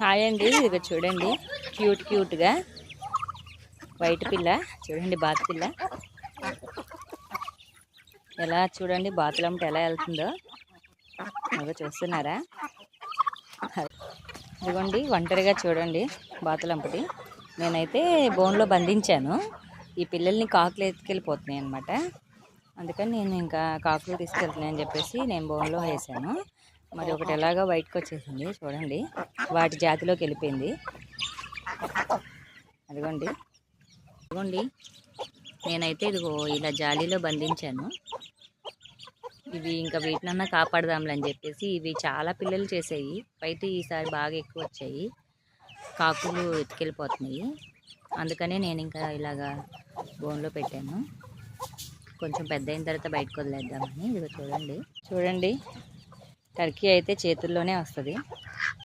Hi అండి, ఇది చూడండి క్యూట్గా వైట్ పిల్ల. చూడండి బాతు పిల్ల ఎలా చూడండి బాతులమ్మట ఎలా వెళ్తుందో అదో చూస్తున్నారా. ఇదిగోండి ఒంటరిగా చూడండి బాతులంపటి. నేనైతే బోన్లో బంధించాను. ఈ పిల్లల్ని కాకులు ఎత్తుకెళ్ళిపోతున్నాయి అనమాట. అందుకని నేను ఇంకా కాకులు తీసుకెళ్తున్నాయి అని చెప్పేసి నేను బోన్లో వేసాను. మరి ఒకటి ఎలాగో బయటకు వచ్చేసింది చూడండి, వాటి జాతిలోకి వెళ్ళిపోయింది. అదిగోండి నేనైతే ఇదిగో ఇలా జాలీలో బంధించాను. ఇవి ఇంకా వీటినన్నా కాపాడదాంలే అని చెప్పేసి ఇవి చాలా పిల్లలు చేసాయి. అయితే ఈసారి బాగా ఎక్కువ వచ్చాయి, కాకులు ఎత్తుకెళ్ళిపోతున్నాయి. అందుకనే నేను ఇంకా ఇలాగా బోన్లో పెట్టాను. కొంచెం పెద్ద అయిన తర్వాత బయటకు వదిలేద్దామని. ఇదిగో చూడండి టర్కీ అయితే చేతుల్లోనే వస్తుంది.